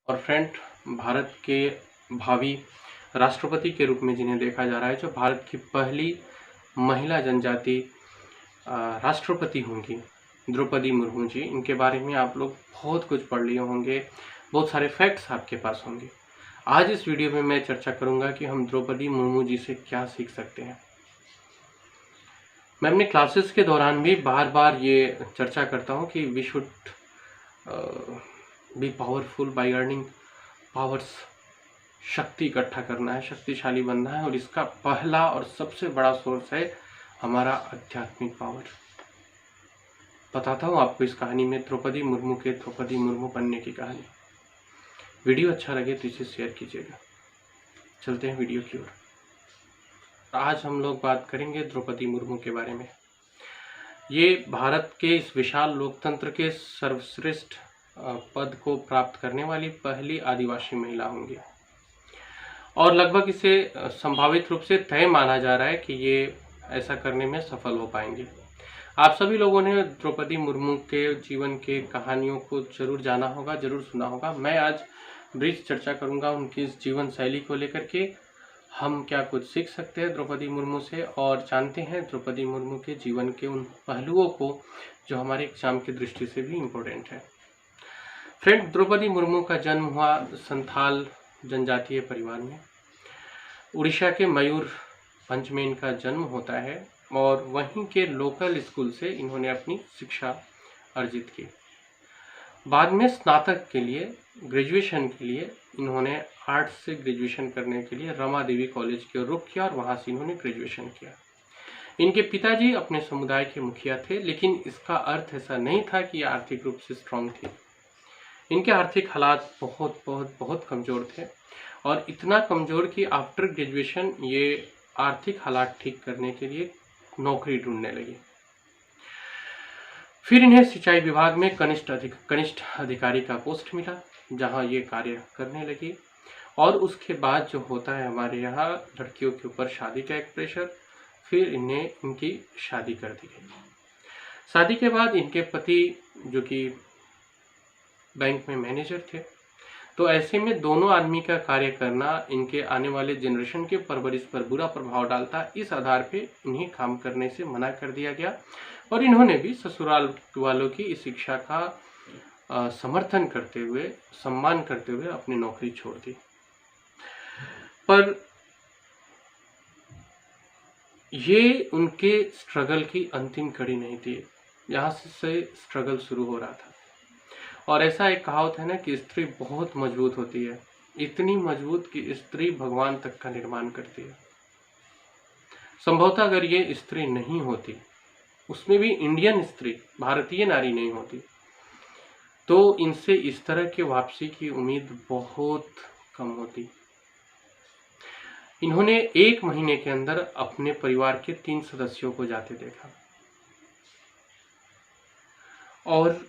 और फ्रेंड, भारत के भावी राष्ट्रपति के रूप में जिन्हें देखा जा रहा है, जो भारत की पहली महिला जनजाति राष्ट्रपति होंगी, द्रौपदी मुर्मू जी, इनके बारे में आप लोग बहुत कुछ पढ़ लिए होंगे, बहुत सारे फैक्ट्स आपके पास होंगे। आज इस वीडियो में मैं चर्चा करूंगा कि हम द्रौपदी मुर्मू जी से क्या सीख सकते हैं। मैं अपने क्लासेस के दौरान भी बार बार ये चर्चा करता हूँ कि we should be powerful by earning powers. शक्ति इकट्ठा करना है, शक्तिशाली बनना है, और इसका पहला और सबसे बड़ा सोर्स है हमारा आध्यात्मिक पावर। बताता हूँ आपको इस कहानी में द्रौपदी मुर्मू के द्रौपदी मुर्मू बनने की कहानी। वीडियो अच्छा लगे तो इसे शेयर कीजिएगा। चलते हैं वीडियो की ओर। आज हम लोग बात करेंगे द्रौपदी मुर्मू के बारे में। ये भारत के इस विशाल लोकतंत्र के सर्वश्रेष्ठ पद को प्राप्त करने वाली पहली आदिवासी महिला होंगी, और लगभग इसे संभावित रूप से तय माना जा रहा है कि ये ऐसा करने में सफल हो पाएंगे। आप सभी लोगों ने द्रौपदी मुर्मू के जीवन के कहानियों को जरूर जाना होगा, जरूर सुना होगा। मैं आज ब्रीफ चर्चा करूंगा उनकी इस जीवन शैली को लेकर के हम क्या कुछ सीख सकते हैं द्रौपदी मुर्मू से, और जानते हैं द्रौपदी मुर्मू के जीवन के उन पहलुओं को जो हमारे एग्जाम की दृष्टि से भी इम्पोर्टेंट है। फ्रेंड, द्रौपदी मुर्मू का जन्म हुआ संथाल जनजातीय परिवार में। उड़ीसा के मयूरभंज में इनका जन्म होता है, और वहीं के लोकल स्कूल से इन्होंने अपनी शिक्षा अर्जित की। बाद में स्नातक के लिए, ग्रेजुएशन के लिए इन्होंने आर्ट्स से ग्रेजुएशन करने के लिए रमा देवी कॉलेज की ओर रुख किया, और वहां से इन्होंने ग्रेजुएशन किया। इनके पिताजी अपने समुदाय के मुखिया थे, लेकिन इसका अर्थ ऐसा नहीं था कि ये आर्थिक रूप से स्ट्रांग थे। इनके आर्थिक हालात बहुत बहुत बहुत कमजोर थे, और इतना कमजोर कि आफ्टर ग्रेजुएशन ये आर्थिक हालात ठीक करने के लिए नौकरी ढूंढने लगे। फिर इन्हें सिंचाई विभाग में कनिष्ठ अधिकारी का पोस्ट मिला, जहां ये कार्य करने लगी। और उसके बाद जो होता है हमारे यहाँ लड़कियों के ऊपर शादी का एक प्रेशर, फिर इनकी शादी कर दी गई। शादी के बाद इनके पति जो कि बैंक में मैनेजर थे, तो ऐसे में दोनों आदमी का कार्य करना इनके आने वाले जनरेशन के परवरिश पर बुरा प्रभाव डालता। इस आधार पे इन्हें काम करने से मना कर दिया गया, और इन्होंने भी ससुराल वालों की इस शिक्षा का समर्थन करते हुए, सम्मान करते हुए अपनी नौकरी छोड़ दी। पर ये उनके स्ट्रगल की अंतिम कड़ी नहीं थी, यहाँ से स्ट्रगल शुरू हो रहा था। और ऐसा एक कहावत है ना कि स्त्री बहुत मजबूत होती है, इतनी मजबूत कि स्त्री भगवान तक का निर्माण करती है। संभवतः अगर ये स्त्री नहीं होती, उसमें भी इंडियन स्त्री, भारतीय नारी नहीं होती, तो इनसे इस तरह की वापसी की उम्मीद बहुत कम होती। इन्होंने 1 महीने के अंदर अपने परिवार के 3 सदस्यों को जाते देखा, और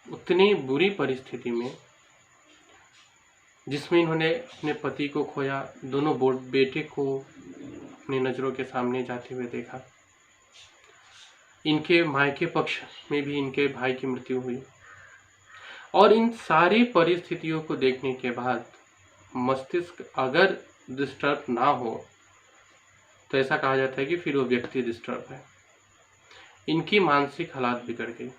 उतनी बुरी परिस्थिति में जिसमें इन्होंने अपने पति को खोया, दोनों बेटे को अपनी नज़रों के सामने जाते हुए देखा। इनके मायके पक्ष में भी इनके भाई की मृत्यु हुई, और इन सारी परिस्थितियों को देखने के बाद मस्तिष्क अगर डिस्टर्ब ना हो तो ऐसा कहा जाता है कि फिर वो व्यक्ति डिस्टर्ब है। इनकी मानसिक हालात बिगड़ गई।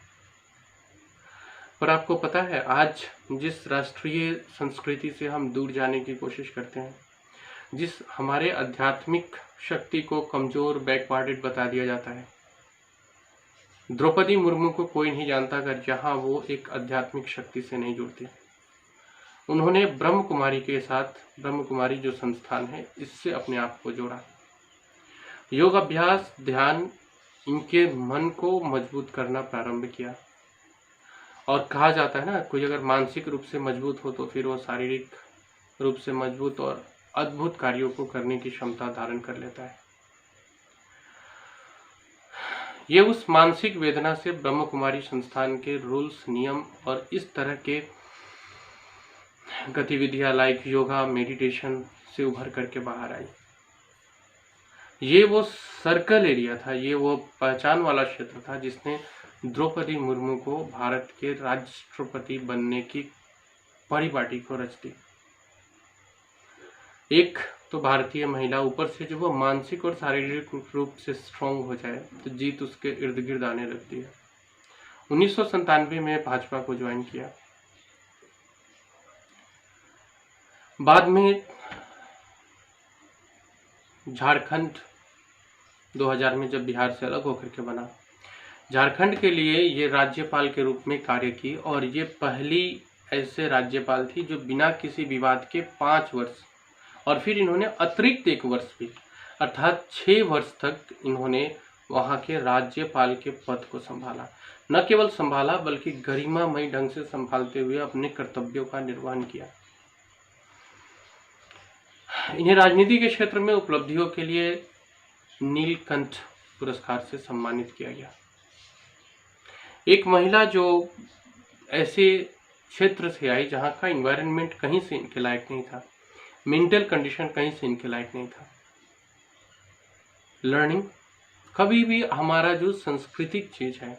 पर आपको पता है, आज जिस राष्ट्रीय संस्कृति से हम दूर जाने की कोशिश करते हैं, जिस हमारे आध्यात्मिक शक्ति को कमजोर, बैकवर्डेड बता दिया जाता है, द्रौपदी मुर्मू को कोई नहीं जानता अगर जहां वो एक आध्यात्मिक शक्ति से नहीं जुड़ती। उन्होंने ब्रह्म कुमारी के साथ, ब्रह्म कुमारी जो संस्थान है, इससे अपने आप को जोड़ा। योग अभ्यास, ध्यान इनके मन को मजबूत करना प्रारंभ किया। और कहा जाता है ना, कोई अगर मानसिक रूप से मजबूत हो तो फिर वो शारीरिक रूप से मजबूत और अद्भुत कार्यों को करने की क्षमता धारण कर लेता है। ये उस मानसिक वेदना से ब्रह्म कुमारी संस्थान के रूल्स, नियम और इस तरह के गतिविधियां लाइक योगा, मेडिटेशन से उभर करके बाहर आई। ये वो सर्कल एरिया था, ये वो पहचान वाला क्षेत्र था जिसने द्रौपदी मुर्मू को भारत के राष्ट्रपति बनने की परिपाटी को रच दी। एक तो भारतीय महिला ऊपर से जब वो मानसिक और शारीरिक रूप से स्ट्रांग हो जाए तो जीत उसके इर्द गिर्द आने लगती है। 1997 में भाजपा को ज्वाइन किया। बाद में झारखंड 2000 में जब बिहार से अलग होकर के बना, झारखंड के लिए ये राज्यपाल के रूप में कार्य की और ये पहली ऐसे राज्यपाल थी जो बिना किसी विवाद के 5 वर्ष और फिर इन्होंने अतिरिक्त 1 वर्ष भी अर्थात 6 वर्ष तक इन्होंने वहाँ के राज्यपाल के पद को संभाला। न केवल संभाला बल्कि गरिमामय ढंग से संभालते हुए अपने कर्तव्यों का निर्वहन किया। इन्हें राजनीति के क्षेत्र में उपलब्धियों के लिए नीलकंठ पुरस्कार से सम्मानित किया गया। एक महिला जो ऐसे क्षेत्र से आई जहाँ का इन्वायरमेंट कहीं से इनके लायक नहीं था, मेंटल कंडीशन कहीं से इनके लायक नहीं था। लर्निंग कभी भी हमारा जो सांस्कृतिक चीज है,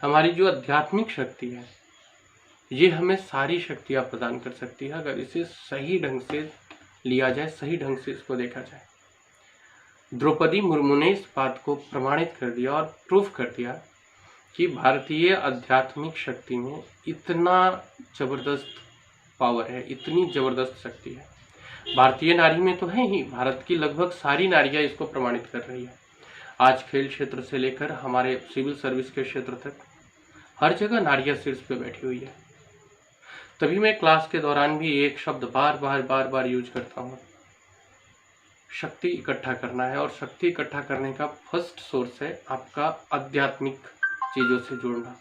हमारी जो आध्यात्मिक शक्ति है, ये हमें सारी शक्तियां प्रदान कर सकती है अगर इसे सही ढंग से लिया जाए, सही ढंग से इसको देखा जाए। द्रौपदी मुर्मू ने इस बात को प्रमाणित कर दिया और प्रूफ कर दिया कि भारतीय आध्यात्मिक शक्ति में इतना जबरदस्त पावर है, इतनी जबरदस्त शक्ति है। भारतीय नारी में तो है ही, भारत की लगभग सारी नारियां इसको प्रमाणित कर रही है। आज खेल क्षेत्र से लेकर हमारे सिविल सर्विस के क्षेत्र तक हर जगह नारियां शीर्ष पे बैठी हुई है। तभी मैं क्लास के दौरान भी एक शब्द बार बार यूज करता हूँ, शक्ति इकट्ठा करना है। और शक्ति इकट्ठा करने का फर्स्ट सोर्स है आपका आध्यात्मिक चीजों से जुड़ना।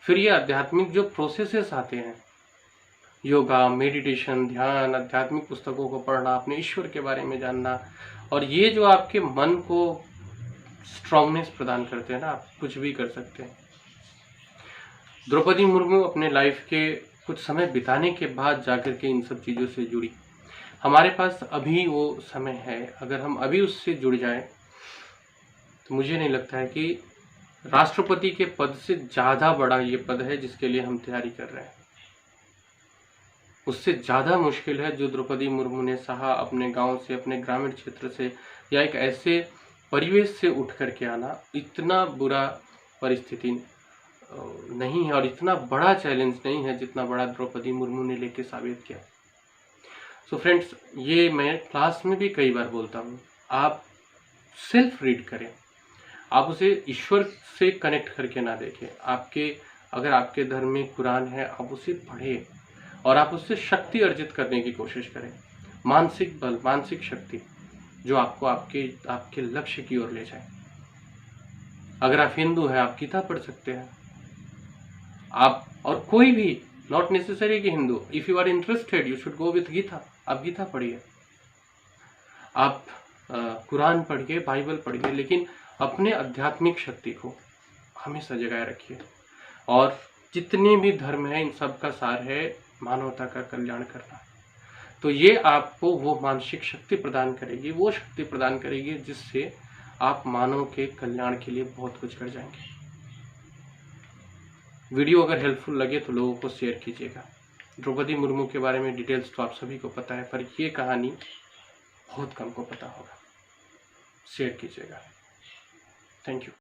फिर ये आध्यात्मिक जो प्रोसेसेस आते हैं, योगा, मेडिटेशन, ध्यान, आध्यात्मिक पुस्तकों को पढ़ना, अपने ईश्वर के बारे में जानना, और ये जो आपके मन को स्ट्रांगनेस प्रदान करते हैं ना, आप कुछ भी कर सकते हैं। द्रौपदी मुर्मू अपने लाइफ के कुछ समय बिताने के बाद जाकर के इन सब चीज़ों से जुड़ी। हमारे पास अभी वो समय है, अगर हम अभी उससे जुड़ जाएं तो मुझे नहीं लगता है कि राष्ट्रपति के पद से ज़्यादा बड़ा ये पद है जिसके लिए हम तैयारी कर रहे हैं। उससे ज़्यादा मुश्किल है जो द्रौपदी मुर्मू ने सहा अपने गांव से, अपने ग्रामीण क्षेत्र से, या एक ऐसे परिवेश से उठ करके आना। इतना बुरा परिस्थिति नहीं है और इतना बड़ा चैलेंज नहीं है जितना बड़ा द्रौपदी मुर्मू ने लेके साबित किया। सो फ्रेंड्स, ये मैं क्लास में भी कई बार बोलता हूँ, आप सेल्फ रीड करें, आप उसे ईश्वर से कनेक्ट करके ना देखें। अगर आपके धर्म में कुरान है, आप उसे पढ़ें और आप उससे शक्ति अर्जित करने की कोशिश करें। मानसिक बल, मानसिक शक्ति जो आपको आपके लक्ष्य की ओर ले जाए। अगर आप हिंदू हैं, आप गीता पढ़ सकते हैं। आप और कोई भी, नॉट नेसेसरी कि Hindu, if you are interested you should go with Gita. आप गीता पढ़िए, आप कुरान पढ़िए, बाइबल पढ़िए, लेकिन अपने आध्यात्मिक शक्ति को हमेशा जगाए रखिए। और जितने भी धर्म हैं, इन सब का सार है मानवता का कल्याण करना। तो ये आपको वो मानसिक शक्ति प्रदान करेगी, वो शक्ति प्रदान करेगी जिससे आप मानव के कल्याण के लिए बहुत कुछ कर जाएंगे। वीडियो अगर हेल्पफुल लगे तो लोगों को शेयर कीजिएगा। द्रौपदी मुर्मू के बारे में डिटेल्स तो आप सभी को पता है, पर ये कहानी बहुत कम को पता होगा। शेयर कीजिएगा। Thank you.